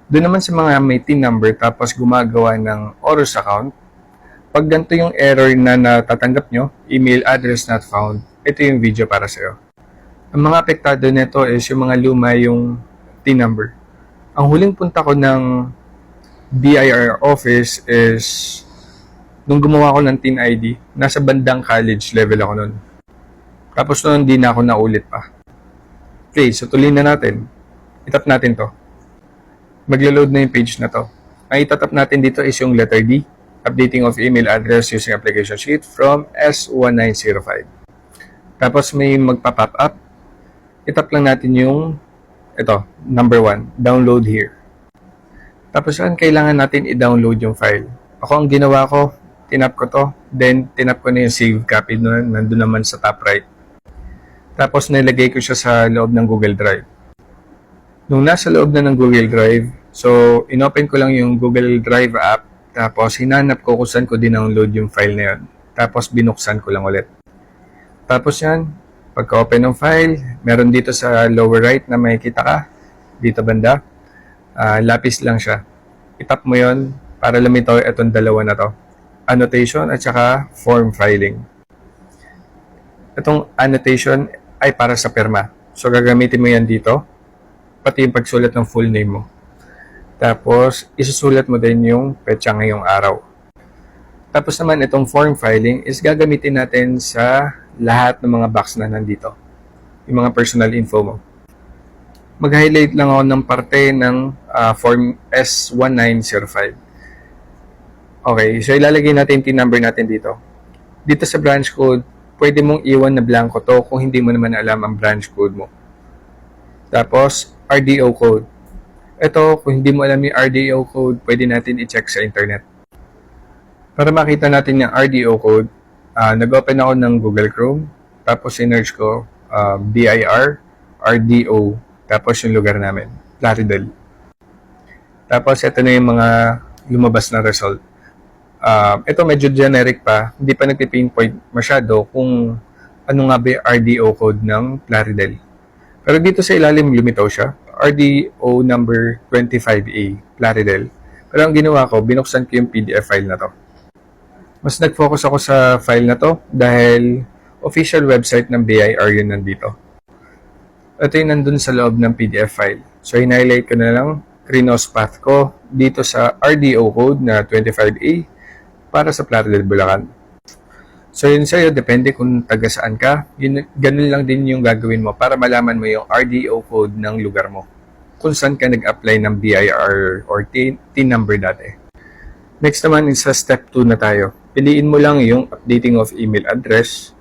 Doon naman sa mga may TIN number tapos gumagawa ng Orus account, pag ganito yung error na natatanggap nyo, email address not found, ito yung video para sa'yo. Ang mga apektado nito is yung mga luma yung TIN number. Ang huling punta ko ng BIR office is nung gumawa ko ng TIN ID, nasa bandang college level ako nun. Tapos noon, hindi na ako naulit pa. Okay, so tuloy na natin. Itap natin to. Maglo-load na yung page na to. Ang itatap natin dito is yung letter D, updating of email address using application sheet from S1905. Tapos may magpa-pop up. Itap lang natin yung, ito, number 1, download here. Tapos yan, kailangan natin i-download yung file. Ako, ang ginawa ko, tinap ko to, then tinap ko na yung save copy doon, nandun naman sa top right. Tapos nilagay ko siya sa loob ng Google Drive. Nung nasa loob na ng Google Drive, so inopen ko lang yung Google Drive app, tapos hinanap ko kung saan ko dinownload yung file na yun. Tapos binuksan ko lang ulit. Tapos yan, pagka-open ng file, meron dito sa lower right na makikita ka, dito banda, lapis lang siya. Itap mo yon para lumitaw itong dalawa na to. Annotation at saka form filing. Itong annotation ay para sa pirma. So gagamitin mo yan dito, pati yung pagsulat ng full name mo. Tapos, isusulat mo din yung petsa ngayong araw. Tapos naman, itong form filing is gagamitin natin sa lahat ng mga box na nandito. Yung mga personal info mo. Mag-highlight lang ako ng parte ng form S1905. Okay, so ilalagay natin yung TIN number natin dito. Dito sa branch code, pwede mong iwan na blanco to kung hindi mo naman alam ang branch code mo. Tapos, RDO code. Ito, kung hindi mo alam yung RDO code, pwede natin i-check sa internet. Para makita natin yung RDO code, nag-open ako ng Google Chrome, tapos sinerge ko BIR, RDO, tapos yung lugar namin, Plaridel. Tapos, ito na yung mga lumabas na result. Ito medyo generic pa, hindi pa nagpipinpoint masyado kung ano nga ba yung RDO code ng Plaridel. Pero dito sa ilalim lumitaw siya, RDO number 25A, Plaridel. Pero ang ginawa ko, binuksan ko yung PDF file na to. Mas nag-focus ako sa file na to dahil official website ng BIR yun nandito. Ito yung nandun sa loob ng PDF file. So, in-highlight ko na lang, Crinos path ko dito sa RDO code na 25A para sa Plaridel, Bulacan. So, yun sa'yo, depende kung taga saan ka. Ganun lang din yung gagawin mo para malaman mo yung RDO code ng lugar mo. Kung saan ka nag-apply ng BIR or TIN number dati. Next naman is sa step 2 na tayo. Piliin mo lang yung updating of email address.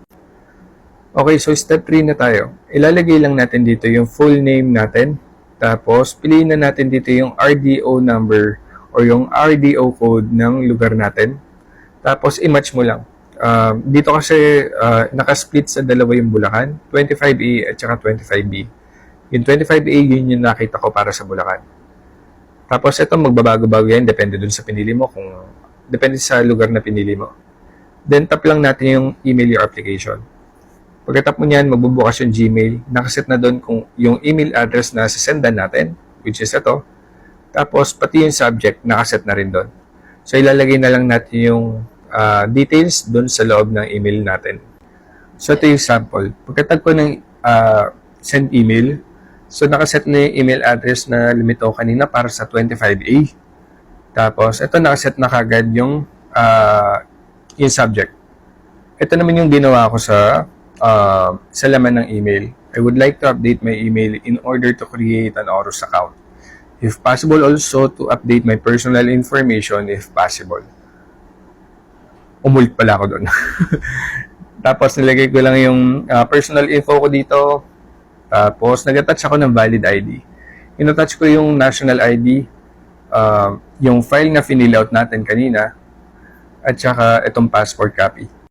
Okay, so step 3 na tayo. Ilalagay lang natin dito yung full name natin. Tapos, piliin na natin dito yung RDO number or yung RDO code ng lugar natin. Tapos, i-match mo lang. Dito kasi nakasplit sa dalawa yung Bulacan, 25A at saka 25B. Yung 25A, yun yung nakita ko para sa Bulacan. Tapos ito, magbabago-bago yan, depende dun sa pinili mo, depende sa lugar na pinili mo. Then tap lang natin yung email your application. Pagkatap mo niyan, magbubukas yung Gmail, nakaset na doon kung yung email address na sasendan natin, which is ito. Tapos pati yung subject, nakaset na rin doon. So ilalagay na lang natin yung details doon sa loob ng email natin. So, ito yung sample. Pagkatag ko ng send email, so nakaset na yung email address na lumitaw kanina para sa 25A. Tapos, ito nakaset na kagad yung subject. Ito naman yung ginawa ko sa laman ng email. I would like to update my email in order to create an Orus account. If possible, also to update my personal information if possible. Umulit pala ako doon. Tapos nilagay ko lang yung personal info ko dito. Tapos nag-attach ako ng valid ID. In-attach ko yung national ID, yung file na fill out natin kanina, at saka itong passport copy.